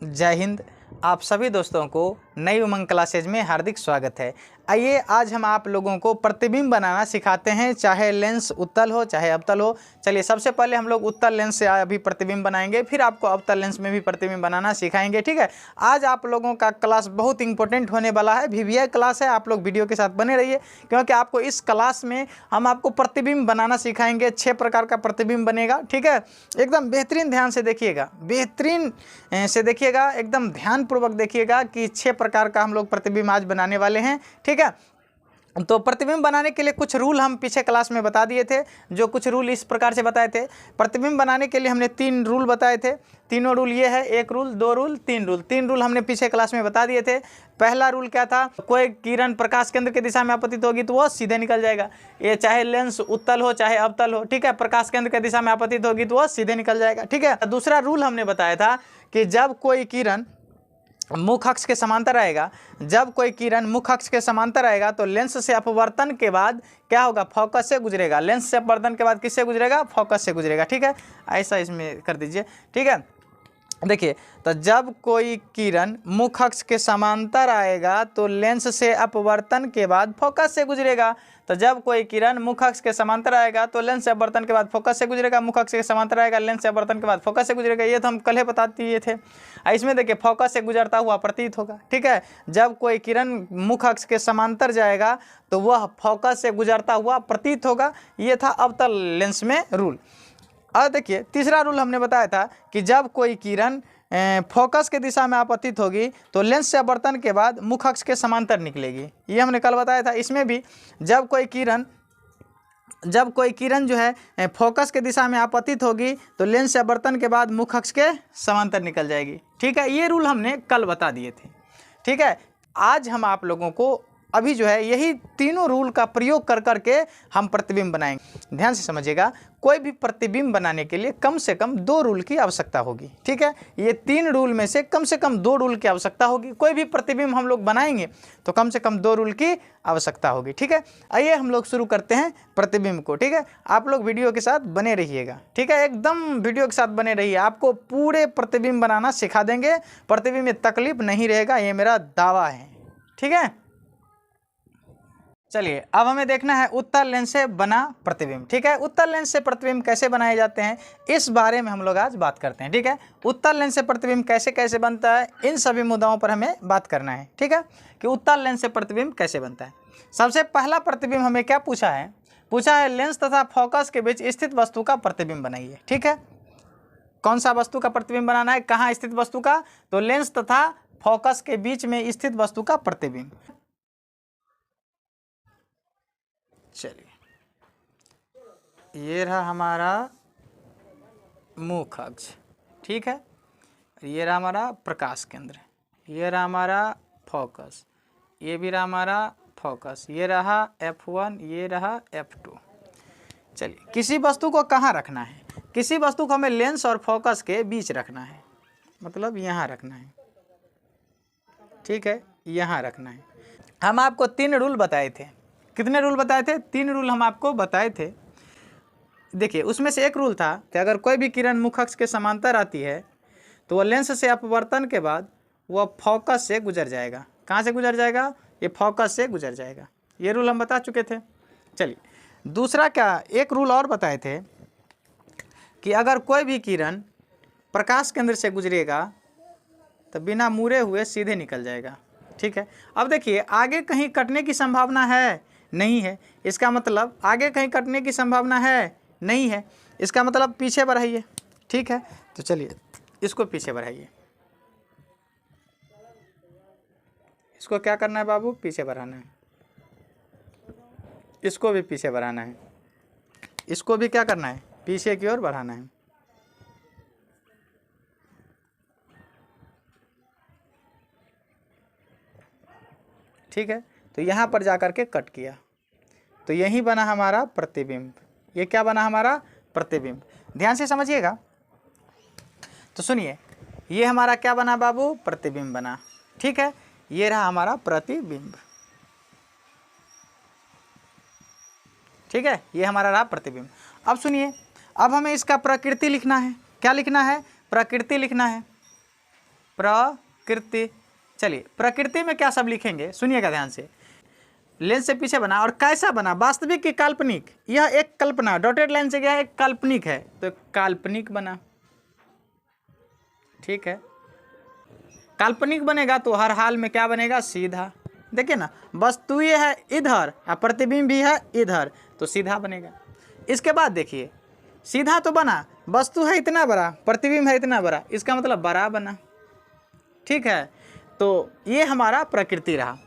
जय हिंद। आप सभी दोस्तों को नई उमंग क्लासेज में हार्दिक स्वागत है। आइए आज हम आप लोगों को प्रतिबिंब बनाना सिखाते हैं, चाहे लेंस उत्तल हो चाहे अवतल हो। चलिए सबसे पहले हम लोग उत्तल लेंस से अभी प्रतिबिंब बनाएंगे, फिर आपको अवतल लेंस में भी प्रतिबिंब बनाना सिखाएंगे। ठीक है, आज आप लोगों का क्लास बहुत इंपॉर्टेंट होने वाला है, VVI क्लास है। आप लोग वीडियो के साथ बने रहिए, क्योंकि आपको इस क्लास में हम आपको प्रतिबिंब बनाना सिखाएंगे। 6 प्रकार का प्रतिबिंब बनेगा। ठीक है, एकदम बेहतरीन ध्यान से देखिएगा, बेहतरीन से देखिएगा, एकदम ध्यानपूर्वक देखिएगा कि 6 प्रकार का हम लोग प्रतिबिंब आज बनाने वाले हैं। ठीक है, तो प्रतिबिंब बनाने के लिए कुछ रूल हम पीछे क्लास में बता दिए थे, जो कुछ रूल इस प्रकार से बताए थे। प्रतिबिंब बनाने के लिए हमने 3 रूल बताए थे। तीनों रूल ये है, 1 रूल, 2 रूल, 3 रूल। 3 रूल हमने पीछे क्लास में बता दिए थे। पहला रूल क्या था? कोई किरण प्रकाश केंद्र की दिशा में आपतित होगी तो वह सीधे निकल जाएगा। ये चाहे लेंस उत्तल हो चाहे अवतल हो, ठीक है, प्रकाश केंद्र की दिशा में आपतित होगी तो वह सीधे निकल जाएगा। ठीक है, दूसरा रूल हमने बताया था कि जब कोई किरण मुख अक्ष के समांतर आएगा, जब कोई किरण मुख अक्ष के समांतर आएगा तो लेंस से अपवर्तन के बाद क्या होगा? फोकस से गुजरेगा। लेंस से अपवर्तन के बाद किससे गुजरेगा? फोकस से गुजरेगा। ठीक है, ऐसा इसमें कर दीजिए। ठीक है, देखिए, तो जब कोई किरण मुख अक्ष के समांतर आएगा तो लेंस से अपवर्तन के बाद फोकस से गुजरेगा। तो जब कोई किरण मुख अक्ष के समांतर आएगा तो लेंस से अपवर्तन के बाद फोकस से गुजरेगा, मुख अक्ष के समांतर आएगा, लेंस से अपवर्तन के बाद फोकस से गुजरेगा। ये तो हम कल ही बता दिए थे। इसमें देखिए, फोकस से गुजरता हुआ प्रतीत होगा। ठीक है, जब कोई किरण मुख अक्ष के समांतर जाएगा तो वह फोकस से गुजरता हुआ प्रतीत होगा। ये था अवतल लेंस में रूल। और देखिए, तीसरा रूल हमने बताया था कि जब कोई किरण फोकस के दिशा में आपतित होगी तो लेंस से अपवर्तन के बाद मुख अक्ष के समांतर निकलेगी। ये हमने कल बताया था। इसमें भी जब कोई किरण जो है फोकस के दिशा में आपतित होगी तो लेंस से अपवर्तन के बाद मुख अक्ष के समांतर निकल जाएगी। ठीक है, ये रूल हमने कल बता दिए थे। ठीक है, आज हम आप लोगों को अभी जो है यही तीनों रूल का प्रयोग कर करके हम प्रतिबिंब बनाएंगे। ध्यान से समझिएगा, कोई भी प्रतिबिंब बनाने के लिए कम से कम 2 रूल की आवश्यकता होगी। ठीक है, ये 3 रूल में से कम से कम 2 रूल की आवश्यकता होगी। कोई भी प्रतिबिंब हम लोग बनाएंगे तो कम से कम 2 रूल की आवश्यकता होगी। ठीक है, आइए हम लोग शुरू करते हैं प्रतिबिंब को। ठीक है, आप लोग वीडियो के साथ बने रहिएगा। ठीक है, एकदम वीडियो के साथ बने रहिए, आपको पूरे प्रतिबिंब बनाना सिखा देंगे। प्रतिबिंब में तकलीफ नहीं रहेगा, ये मेरा दावा है। ठीक है, चलिए अब हमें देखना है उत्तल लेंस से बना प्रतिबिंब। ठीक है, उत्तल लेंस से प्रतिबिंब कैसे बनाए जाते हैं इस बारे में हम लोग आज बात करते हैं। ठीक है, उत्तल लेंस से प्रतिबिंब कैसे कैसे बनता है, इन सभी मुद्दाओं पर हमें बात करना है। ठीक है, कि उत्तल लेंस से प्रतिबिंब कैसे बनता है। सबसे पहला प्रतिबिंब हमें क्या पूछा है? लेंस तथा फोकस के बीच स्थित वस्तु का प्रतिबिंब बनाइए। ठीक है, कौन सा वस्तु का प्रतिबिंब बनाना है? कहाँ स्थित वस्तु का? तो लेंस तथा फोकस के बीच में स्थित वस्तु का प्रतिबिंब। चलिए, ये रहा हमारा मुख अक्ष। ठीक है, ये रहा हमारा प्रकाश केंद्र, ये रहा हमारा फोकस, ये भी रहा हमारा फोकस, ये रहा F1, ये रहा F2। चलिए, किसी वस्तु को कहाँ रखना है? किसी वस्तु को हमें लेंस और फोकस के बीच रखना है, मतलब यहाँ रखना है। ठीक है, यहाँ रखना है। हम आपको 3 रूल बताए थे। कितने रूल बताए थे? 3 रूल हम आपको बताए थे। देखिए, उसमें से एक रूल था कि अगर कोई भी किरण मुख अक्ष के समांतर आती है तो वह लेंस से अपवर्तन के बाद वह फोकस से गुजर जाएगा। कहाँ से गुजर जाएगा? ये फोकस से गुजर जाएगा। ये रूल हम बता चुके थे। चलिए, दूसरा क्या, एक रूल और बताए थे कि अगर कोई भी किरण प्रकाश केंद्र से गुजरेगा तो बिना मुड़े हुए सीधे निकल जाएगा। ठीक है, अब देखिए, आगे कहीं कटने की संभावना है? नहीं है। इसका मतलब आगे कहीं कटने की संभावना है? नहीं है। इसका मतलब पीछे बढ़ाइए। ठीक है, तो चलिए इसको पीछे बढ़ाइए। इसको क्या करना है बाबू? पीछे बढ़ाना है। इसको भी पीछे बढ़ाना है। इसको भी क्या करना है? पीछे की ओर बढ़ाना है। ठीक है, तो यहाँ पर जाकर के कट किया तो यही बना हमारा प्रतिबिंब। ये क्या बना? हमारा प्रतिबिंब। ध्यान से समझिएगा। तो सुनिए, ये हमारा क्या बना बाबू? प्रतिबिंब बना। ठीक है, ये रहा हमारा प्रतिबिंब। ठीक है, ये हमारा रहा प्रतिबिंब। अब सुनिए, अब हमें इसका प्रकृति लिखना है। क्या लिखना है? प्रकृति लिखना है। प्रकृति। चलिए प्रकृति में क्या सब लिखेंगे सुनिएगा ध्यान से। लेंस से पीछे बना और कैसा बना, वास्तविक की काल्पनिक। यह एक कल्पना, डॉटेड लाइन से गया एक काल्पनिक है तो काल्पनिक बना। ठीक है, काल्पनिक बनेगा तो हर हाल में क्या बनेगा, सीधा। देखिए ना, वस्तु ये है इधर और प्रतिबिंब भी है इधर तो सीधा बनेगा। इसके बाद देखिए, सीधा तो बना, वस्तु है इतना बड़ा, प्रतिबिंब है इतना बड़ा, इसका मतलब बड़ा बना। ठीक है, तो ये हमारा प्रकृति रहा।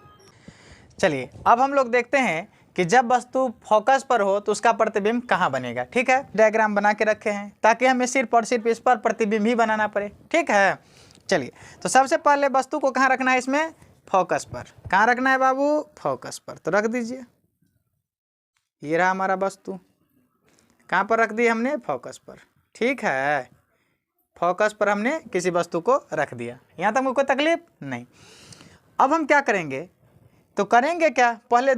चलिए अब हम लोग देखते हैं कि जब वस्तु फोकस पर हो तो उसका प्रतिबिंब कहाँ बनेगा। ठीक है, डायग्राम बना के रखे हैं ताकि हमें सिर्फ और सिर्फ इस पर प्रतिबिंब ही बनाना पड़े। ठीक है, चलिए तो सबसे पहले वस्तु को कहाँ रखना है, इसमें फोकस पर। कहाँ रखना है बाबू, फोकस पर। तो रख दीजिए, ये रहा हमारा वस्तु। कहाँ पर रख दी हमने, फोकस पर। ठीक है, फोकस पर हमने किसी वस्तु को रख दिया। यहाँ तक कोई तकलीफ नहीं। अब हम क्या करेंगे, तो करेंगे क्या, पहले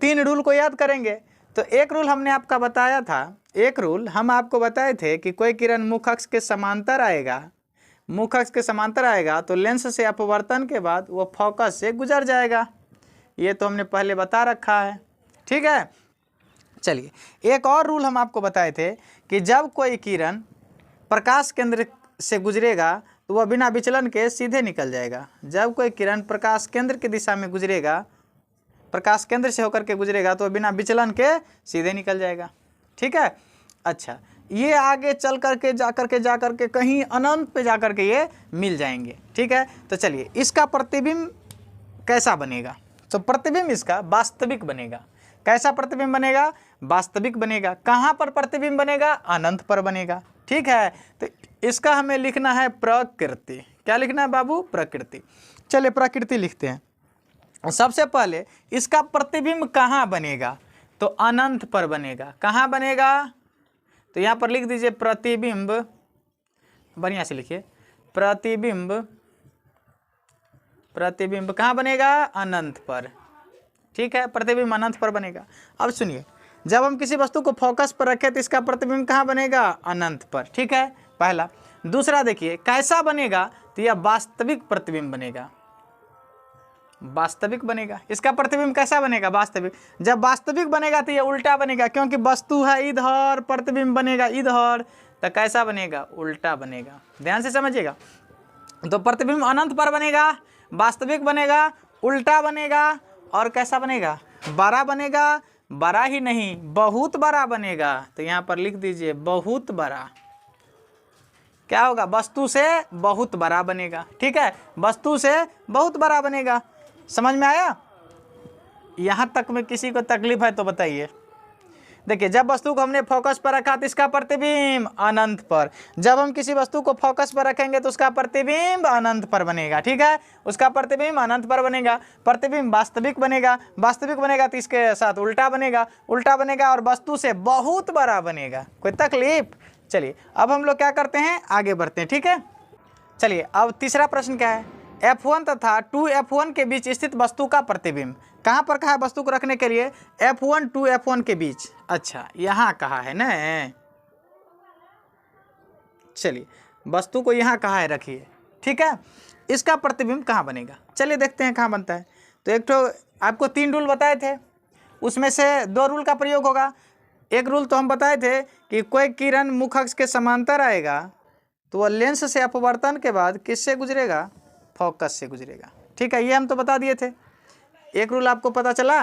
3 रूल को याद करेंगे। तो एक रूल हमने आपका बताया था, एक रूल हम आपको बताए थे कि कोई किरण मुख अक्ष के समांतर आएगा, मुख अक्ष के समांतर आएगा तो लेंस से अपवर्तन के बाद वो फोकस से गुजर जाएगा। ये तो हमने पहले बता रखा है। ठीक है, चलिए एक और रूल हम आपको बताए थे कि जब कोई किरण प्रकाश केंद्र से गुजरेगा तो वह बिना विचलन के सीधे निकल जाएगा। जब कोई किरण प्रकाश केंद्र की दिशा में गुजरेगा, प्रकाश केंद्र से होकर के गुजरेगा तो बिना विचलन के सीधे निकल जाएगा। ठीक है, अच्छा ये आगे चल करके जा करके कहीं अनंत पे जा करके ये मिल जाएंगे। ठीक है, तो चलिए इसका प्रतिबिंब कैसा बनेगा, तो प्रतिबिंब इसका वास्तविक बनेगा। कैसा प्रतिबिंब बनेगा, वास्तविक बनेगा। कहाँ पर प्रतिबिंब बनेगा, अनंत पर बनेगा। ठीक है, तो इसका हमें लिखना है प्रकृति। क्या लिखना है बाबू, प्रकृति। चलिए प्रकृति लिखते हैं। सबसे पहले इसका प्रतिबिंब कहाँ बनेगा, तो अनंत पर बनेगा। कहाँ बनेगा, तो यहाँ पर लिख दीजिए प्रतिबिंब, बढ़िया से लिखिए, प्रतिबिंब, प्रतिबिंब कहाँ बनेगा, अनंत पर। ठीक है, प्रतिबिंब अनंत पर बनेगा। अब सुनिए, जब हम किसी वस्तु को फोकस पर रखें तो इसका प्रतिबिंब कहाँ बनेगा, अनंत पर। ठीक है, पहला। दूसरा देखिए कैसा बनेगा, तो यह वास्तविक प्रतिबिंब बनेगा, वास्तविक बनेगा। इसका प्रतिबिंब कैसा बनेगा, वास्तविक। जब वास्तविक बनेगा तो ये उल्टा बनेगा, क्योंकि वस्तु है इधर, प्रतिबिंब बनेगा इधर, तो कैसा बनेगा, उल्टा बनेगा। ध्यान से समझिएगा। तो प्रतिबिंब अनंत पर बनेगा, वास्तविक बनेगा, उल्टा बनेगा और कैसा बनेगा, बड़ा बनेगा। बड़ा ही नहीं, बहुत बड़ा बनेगा। तो यहाँ पर लिख दीजिए बहुत बड़ा। क्या होगा, वस्तु से बहुत बड़ा बनेगा। ठीक है, वस्तु से बहुत बड़ा बनेगा। समझ में आया, यहाँ तक में किसी को तकलीफ है तो बताइए। देखिए जब वस्तु को हमने फोकस पर रखा तो इसका प्रतिबिंब अनंत पर। जब हम किसी वस्तु को फोकस पर रखेंगे तो उसका प्रतिबिंब अनंत पर बनेगा। ठीक है, उसका प्रतिबिंब अनंत पर बनेगा। प्रतिबिंब वास्तविक बनेगा, वास्तविक बनेगा तो इसके साथ उल्टा बनेगा, उल्टा बनेगा और वस्तु से बहुत बड़ा बनेगा। कोई तकलीफ। चलिए अब हम लोग क्या करते हैं, आगे बढ़ते हैं। ठीक है, चलिए अब तीसरा प्रश्न क्या है, F1 तथा 2F1 के बीच स्थित वस्तु का प्रतिबिंब। कहाँ पर कहा है वस्तु को रखने के लिए, F1 2F1 के बीच। अच्छा यहाँ कहा है ना, चलिए वस्तु को यहाँ कहा है रखिए। ठीक है, इसका प्रतिबिंब कहाँ बनेगा, चलिए देखते हैं कहाँ बनता है। तो एक तो आपको 3 रूल बताए थे, उसमें से 2 रूल का प्रयोग होगा। एक रूल तो हम बताए थे कि कोई किरण मुख अक्ष के समांतर आएगा तो वह लेंस से अपवर्तन के बाद किससे गुजरेगा, फोकस से गुजरेगा। ठीक है, ये हम तो बता दिए थे। एक रूल आपको पता चला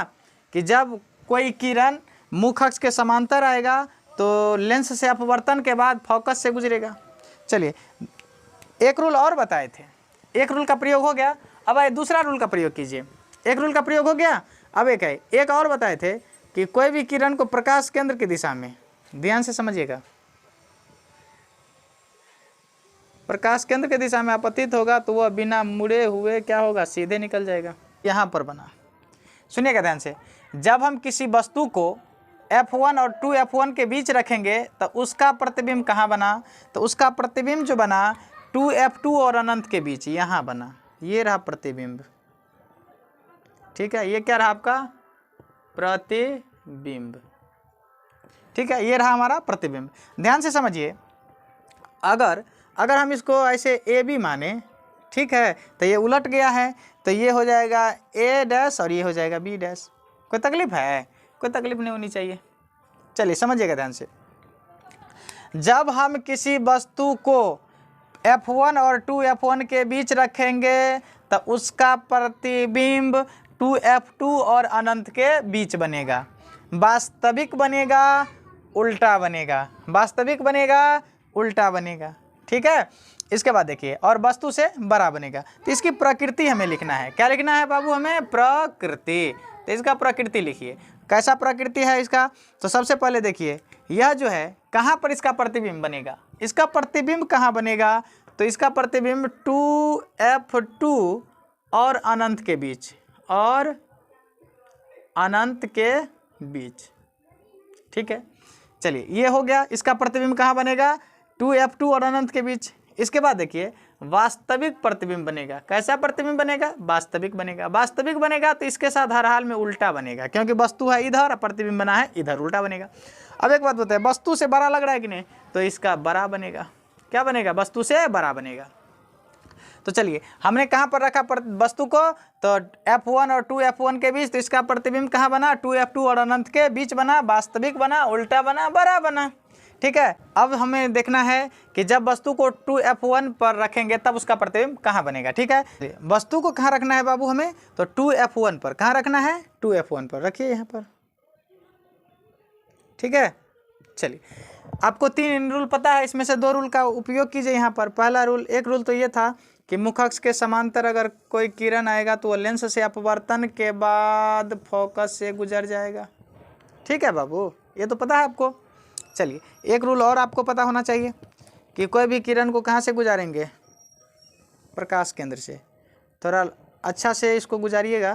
कि जब कोई किरण मुख अक्ष के समांतर आएगा तो लेंस से अपवर्तन के बाद फोकस से गुजरेगा। चलिए एक रूल और बताए थे, एक रूल का प्रयोग हो गया। अब आए दूसरा रूल का प्रयोग कीजिए। एक रूल का प्रयोग हो गया, अब एक है, एक और बताए थे कि कोई भी किरण को प्रकाश केंद्र की दिशा में, ध्यान से समझिएगा, प्रकाश केंद्र की दिशा में आपतित होगा तो वह बिना मुड़े हुए क्या होगा, सीधे निकल जाएगा। यहाँ पर बना, सुनिएगा ध्यान से। जब हम किसी वस्तु को F1 और 2F1 के बीच रखेंगे तो उसका प्रतिबिंब कहाँ बना, तो उसका प्रतिबिंब जो बना 2F2 और अनंत के बीच, यहाँ बना। ये रहा प्रतिबिंब। ठीक है, ये क्या रहा आपका, प्रतिबिंब। ठीक है, ये रहा हमारा प्रतिबिंब। ध्यान से समझिए, अगर हम इसको ऐसे AB माने, ठीक है, तो ये उलट गया है, तो ये हो जाएगा ए डैश और ये हो जाएगा बी डैश। कोई तकलीफ है? कोई तकलीफ नहीं होनी चाहिए। चलिए समझिएगा ध्यान से। जब हम किसी वस्तु को F1 और 2F1 के बीच रखेंगे तो उसका प्रतिबिंब 2F2 और अनंत के बीच बनेगा। वास्तविक बनेगा, उल्टा बनेगा, वास्तविक बनेगा, उल्टा बनेगा। ठीक है, इसके बाद देखिए, और वस्तु से बड़ा बनेगा। तो इसकी प्रकृति हमें लिखना है। क्या लिखना है बाबू? हमें प्रकृति। तो इसका प्रकृति लिखिए, कैसा प्रकृति है इसका? तो सबसे पहले देखिए, यह जो है कहाँ पर इसका प्रतिबिंब बनेगा? इसका प्रतिबिंब कहाँ बनेगा? तो इसका प्रतिबिंब 2F2 और अनंत के बीच, और अनंत के बीच। ठीक है, चलिए ये हो गया। इसका प्रतिबिंब कहाँ बनेगा? 2F2 और अनंत के बीच। इसके बाद देखिए, वास्तविक प्रतिबिंब बनेगा। कैसा प्रतिबिंब बनेगा? वास्तविक बनेगा। वास्तविक बनेगा तो इसके साथ हर हाल में उल्टा बनेगा, क्योंकि वस्तु है इधर और प्रतिबिंब बना है इधर, उल्टा बनेगा। अब एक बात बताए, वस्तु से बड़ा लग रहा है कि नहीं? तो इसका बड़ा बनेगा। क्या बनेगा? वस्तु से बड़ा बनेगा। तो चलिए, हमने कहाँ पर रखा वस्तु को? तो F1 और 2F1 के बीच। तो इसका प्रतिबिंब कहाँ बना? 2F2 और अनंत के बीच बना, वास्तविक बना, उल्टा बना, बड़ा बना। ठीक है, अब हमें देखना है कि जब वस्तु को 2F1 पर रखेंगे तब उसका प्रतिबिंब कहाँ बनेगा। ठीक है, वस्तु को कहाँ रखना है बाबू हमें? तो 2F1 पर। कहाँ रखना है? 2F1 पर रखिए यहाँ पर। ठीक है, चलिए, आपको 3 रूल पता है, इसमें से 2 रूल का उपयोग कीजिए यहाँ पर। पहला रूल, एक रूल तो ये था कि मुख अक्ष के समांतर अगर कोई किरण आएगा तो वो लेंस से अपवर्तन के बाद फोकस से गुजर जाएगा। ठीक है बाबू, ये तो पता है आपको। चलिए, एक रूल और आपको पता होना चाहिए कि कोई भी किरण को कहाँ से गुजारेंगे? प्रकाश केंद्र से। थोड़ा अच्छा से इसको गुजारिएगा।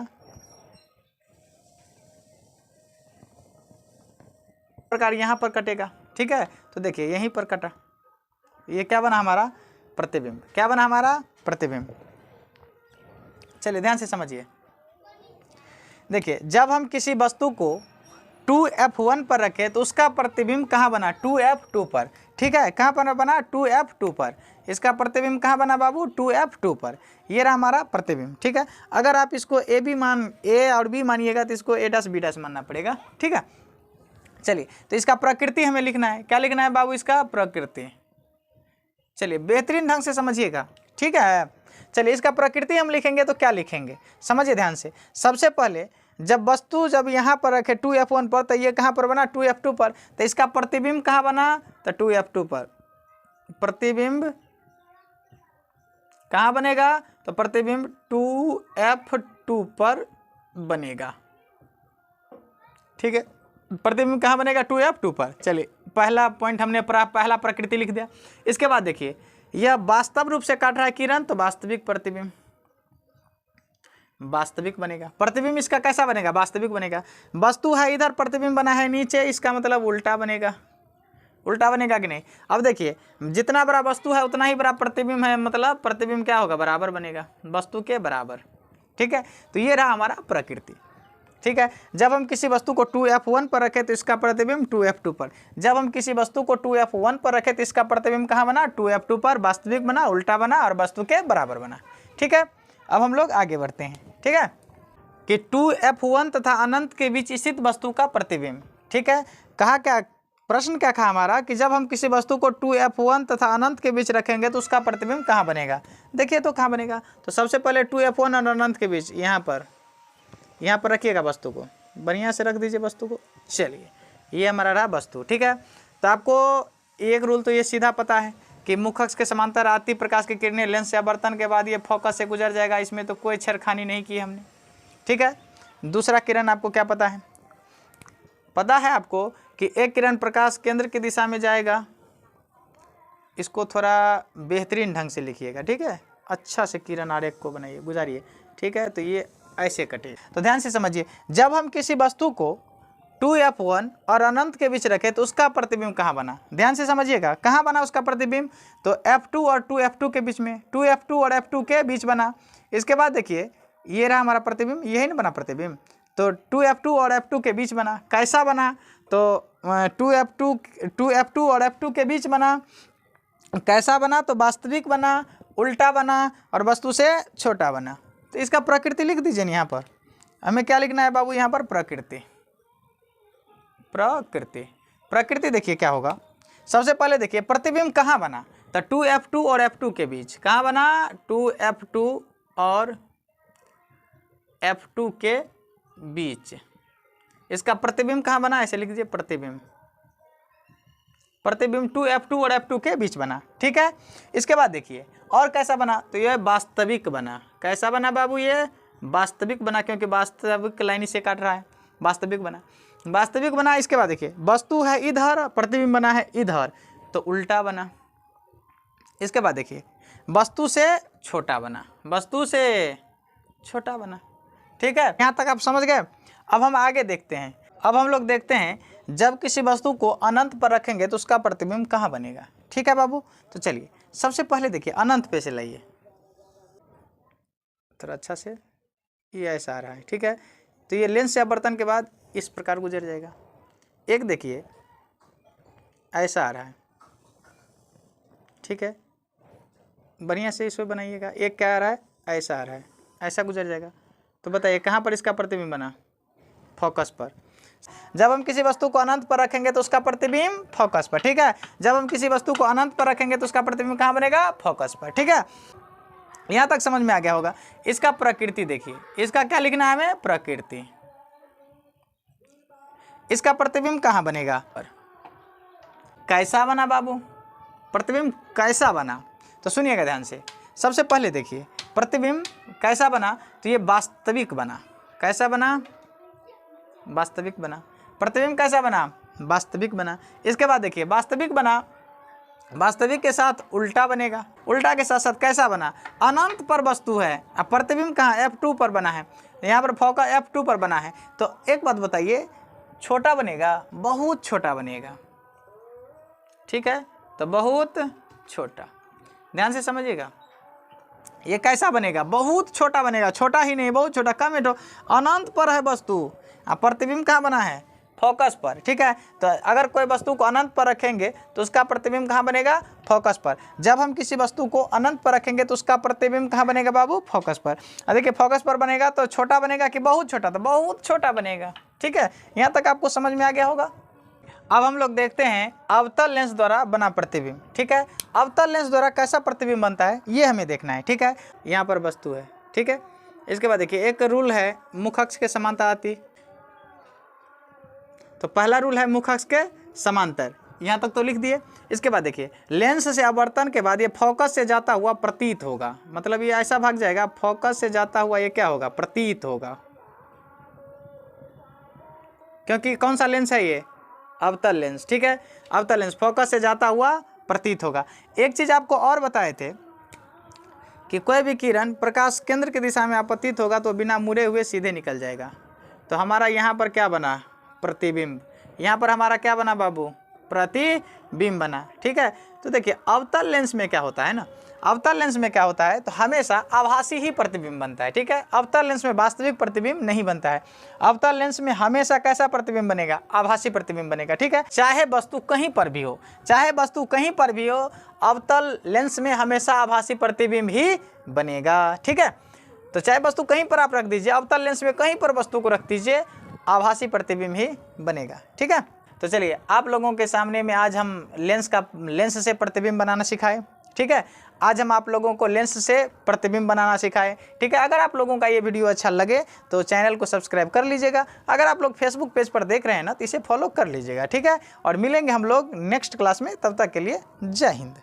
प्रकार यहाँ पर कटेगा। ठीक है, तो देखिए यहीं पर कटा, ये क्या बना हमारा? प्रतिबिंब। क्या बना हमारा? प्रतिबिंब। चलिए ध्यान से समझिए। देखिए, जब हम किसी वस्तु को 2F1 पर रखे तो उसका प्रतिबिंब कहाँ बना? 2F2 पर। ठीक है, कहाँ पर बना? 2F2 पर। इसका प्रतिबिंब कहाँ बना बाबू? 2F2 पर। ये रहा हमारा प्रतिबिंब। ठीक है, अगर आप इसको A और B मानिएगा तो इसको A डैश B डैश मानना पड़ेगा। ठीक है, चलिए, तो इसका प्रकृति हमें लिखना है। क्या लिखना है बाबू? इसका प्रकृति। चलिए बेहतरीन ढंग से समझिएगा। ठीक है, चलिए इसका प्रकृति हम लिखेंगे तो क्या लिखेंगे? समझिए ध्यान से। सबसे पहले जब वस्तु जब यहाँ पर रखे 2F1 पर, तो ये कहाँ पर बना? 2F2 पर। तो इसका प्रतिबिंब कहाँ बना? तो 2F2 पर। प्रतिबिंब कहाँ बनेगा? तो प्रतिबिंब 2F2 पर बनेगा। ठीक है, प्रतिबिंब कहाँ बनेगा? 2F2 पर। चलिए, पहला पॉइंट हमने पहला प्रकृति लिख दिया। इसके बाद देखिए, यह वास्तव रूप से काट रहा है किरण, तो वास्तविक प्रतिबिंब, वास्तविक बनेगा। प्रतिबिंब इसका कैसा बनेगा? वास्तविक बनेगा। वस्तु है इधर, प्रतिबिंब बना है नीचे, इसका मतलब उल्टा बनेगा। उल्टा बनेगा कि नहीं? अब देखिए, जितना बड़ा वस्तु है उतना ही बड़ा प्रतिबिंब है, मतलब प्रतिबिंब क्या होगा? बराबर बनेगा, वस्तु के बराबर। ठीक है, तो ये रहा हमारा प्रकृति। ठीक है, जब हम किसी वस्तु को 2F1 पर रखें तो इसका प्रतिबिंब 2F2 पर। जब हम किसी वस्तु को 2F1 पर रखें तो इसका प्रतिबिंब कहाँ बना? 2F2 पर। वास्तविक बना, उल्टा बना और वस्तु के बराबर बना। ठीक है, अब हम लोग आगे बढ़ते हैं। ठीक है, कि 2F1 तथा अनंत के बीच स्थित वस्तु का प्रतिबिंब। ठीक है, कहा क्या? प्रश्न क्या था हमारा कि जब हम किसी वस्तु को 2F1 तथा अनंत के बीच रखेंगे तो उसका प्रतिबिंब कहाँ बनेगा? देखिए तो कहाँ बनेगा? तो सबसे पहले 2F1 और अनंत के बीच यहाँ पर रखिएगा वस्तु को, बढ़िया से रख दीजिए वस्तु को। चलिए, ये हमारा रहा वस्तु। ठीक है, तो आपको एक रूल तो ये सीधा पता है कि मुख अक्ष के समांतर आती प्रकाश की किरणें लेंस से अपवर्तन के बाद ये फोकस से गुजर जाएगा। इसमें तो कोई छेड़खानी नहीं की हमने। ठीक है, दूसरा किरण आपको क्या पता है? पता है आपको कि एक किरण प्रकाश केंद्र की दिशा में जाएगा। इसको थोड़ा बेहतरीन ढंग से लिखिएगा। ठीक है, अच्छा से किरण आरेख को बनाइए, गुजारिए। ठीक है, तो ये ऐसे कटे। तो ध्यान से समझिए, जब हम किसी वस्तु को 2F1 और अनंत के बीच रखे तो उसका प्रतिबिंब कहाँ बना? ध्यान से समझिएगा, कहाँ बना उसका प्रतिबिंब? तो F2 और 2F2 के बीच में, 2F2 और F2 के बीच बना। इसके बाद देखिए, ये रहा हमारा प्रतिबिंब, यही ना बना प्रतिबिंब। तो 2F2 और F2 के बीच बना। कैसा बना? तो 2F2 और F2 के बीच बना। कैसा बना? तो वास्तविक बना, उल्टा बना और वस्तु से छोटा बना। तो इसका प्रकृति लिख दीजिए यहाँ पर। हमें क्या लिखना है बाबू यहाँ पर? प्रकृति। प्रकृति प्रकृति देखिए क्या होगा। सबसे पहले देखिए प्रतिबिंब कहाँ बना? तो 2F2 और F2 के बीच। कहाँ बना? 2F2 और F2 के बीच। इसका प्रतिबिंब कहाँ बना? ऐसे लिख दीजिए प्रतिबिंब। प्रतिबिंब 2F2 और F2 के बीच बना। ठीक है। इसके बाद देखिए और कैसा बना? तो यह वास्तविक बना। कैसा बना बाबू? ये वास्तविक बना, क्योंकि वास्तविक लाइन इसे काट रहा है। वास्तविक बना, वास्तविक बना। इसके बाद देखिए वस्तु है इधर, प्रतिबिंब बना है इधर, तो उल्टा बना। इसके बाद देखिए वस्तु से छोटा बना, वस्तु से छोटा बना। ठीक है, यहाँ तक आप समझ गए। अब हम आगे देखते हैं। अब हम लोग देखते हैं जब किसी वस्तु को अनंत पर रखेंगे तो उसका प्रतिबिंब कहाँ बनेगा। ठीक है बाबू, तो चलिए सबसे पहले देखिए अनंत पे से लाइए थोड़ा अच्छा से। ये ऐसा आ रहा है। ठीक है, तो ये लेंस से अपवर्तन के बाद इस प्रकार गुजर जाएगा। एक देखिए ऐसा आ रहा है। ठीक है, बढ़िया से इसको बनाइएगा। एक क्या आ रहा है? ऐसा आ रहा है, ऐसा गुजर जाएगा। तो बताइए कहाँ पर इसका प्रतिबिंब बना? फोकस पर। जब हम किसी वस्तु को अनंत पर रखेंगे तो उसका प्रतिबिंब फोकस पर। ठीक है, जब हम किसी वस्तु को अनंत पर रखेंगे तो उसका प्रतिबिंब कहाँ बनेगा? फोकस पर। ठीक है, यहाँ तक समझ में आ गया होगा। इसका प्रकृति देखिए, इसका क्या लिखना है हमें? प्रकृति। इसका प्रतिबिंब कहाँ बनेगा? कैसा बना बाबू? प्रतिबिंब कैसा बना? तो सुनिएगा ध्यान से। सबसे पहले देखिए प्रतिबिंब कैसा बना? तो ये वास्तविक बना। कैसा बना? वास्तविक बना। प्रतिबिंब कैसा बना? वास्तविक बना। इसके बाद देखिए वास्तविक बना, वास्तविक के साथ उल्टा बनेगा। उल्टा के साथ साथ कैसा बना? अनंत पर वस्तु है। अब प्रतिबिंब कहाँ? F2 पर बना है, यहाँ पर फोकस F2 पर बना है। तो एक बात बताइए, छोटा बनेगा? बहुत छोटा बनेगा। ठीक है, तो बहुत छोटा। ध्यान से समझिएगा, ये कैसा बनेगा? बहुत छोटा बनेगा। छोटा ही नहीं, बहुत छोटा, कम है। अनंत पर है वस्तु, अब प्रतिबिंब कहाँ बना है? फोकस पर। ठीक है, तो अगर कोई वस्तु को अनंत पर रखेंगे तो उसका प्रतिबिंब कहाँ बनेगा? फोकस पर। जब हम किसी वस्तु को अनंत पर रखेंगे तो उसका प्रतिबिंब कहाँ बनेगा बाबू? फोकस पर। देखिए फोकस पर बनेगा तो छोटा बनेगा कि बहुत छोटा? तो बहुत छोटा बनेगा। ठीक है, यहाँ तक आपको समझ में आ गया होगा। अब हम लोग देखते हैं अवतल लेंस द्वारा बना प्रतिबिंब। ठीक है, अवतल लेंस द्वारा कैसा प्रतिबिंब बनता है ये हमें देखना है। ठीक है, यहाँ पर वस्तु है। ठीक है, इसके बाद देखिए एक रूल है मुख अक्ष के समांतर आती। तो पहला रूल है मुख अक्ष के समांतर, यहाँ तक तो लिख दिए। इसके बाद देखिए लेंस से अपवर्तन के बाद ये फोकस से जाता हुआ प्रतीत होगा। मतलब ये ऐसा भाग जाएगा, फोकस से जाता हुआ ये क्या होगा? प्रतीत होगा। क्योंकि कौन सा लेंस है ये? अवतल लेंस। ठीक है, अवतल लेंस फोकस से जाता हुआ प्रतीत होगा। एक चीज आपको और बताए थे कि कोई भी किरण प्रकाश केंद्र की दिशा में आपतित होगा तो बिना मुड़े हुए सीधे निकल जाएगा। तो हमारा यहाँ पर क्या बना? प्रतिबिंब। यहाँ पर हमारा क्या बना बाबू? प्रतिबिंब बना। ठीक है, तो देखिए अवतल लेंस में क्या होता है ना, अवतल लेंस में क्या होता है? तो हमेशा आभासी ही प्रतिबिंब बनता है। ठीक है, अवतल लेंस में वास्तविक प्रतिबिंब नहीं बनता है। अवतल लेंस में हमेशा कैसा प्रतिबिंब बनेगा? आभासी प्रतिबिंब बनेगा। ठीक है, चाहे वस्तु कहीं पर भी हो, चाहे वस्तु कहीं पर भी हो, अवतल लेंस में हमेशा आभासी प्रतिबिंब ही बनेगा। ठीक है, तो चाहे वस्तु कहीं पर आप रख दीजिए, अवतल लेंस में कहीं पर वस्तु को रख दीजिए, आभासी प्रतिबिंब ही बनेगा। ठीक है, तो चलिए आप लोगों के सामने में आज हम लेंस से प्रतिबिंब बनाना सिखाए। ठीक है, आज हम आप लोगों को लेंस से प्रतिबिंब बनाना सिखाए। ठीक है, अगर आप लोगों का ये वीडियो अच्छा लगे तो चैनल को सब्सक्राइब कर लीजिएगा। अगर आप लोग फेसबुक पेज पर देख रहे हैं ना तो इसे फॉलो कर लीजिएगा। ठीक है, और मिलेंगे हम लोग नेक्स्ट क्लास में। तब तक के लिए जय हिंद।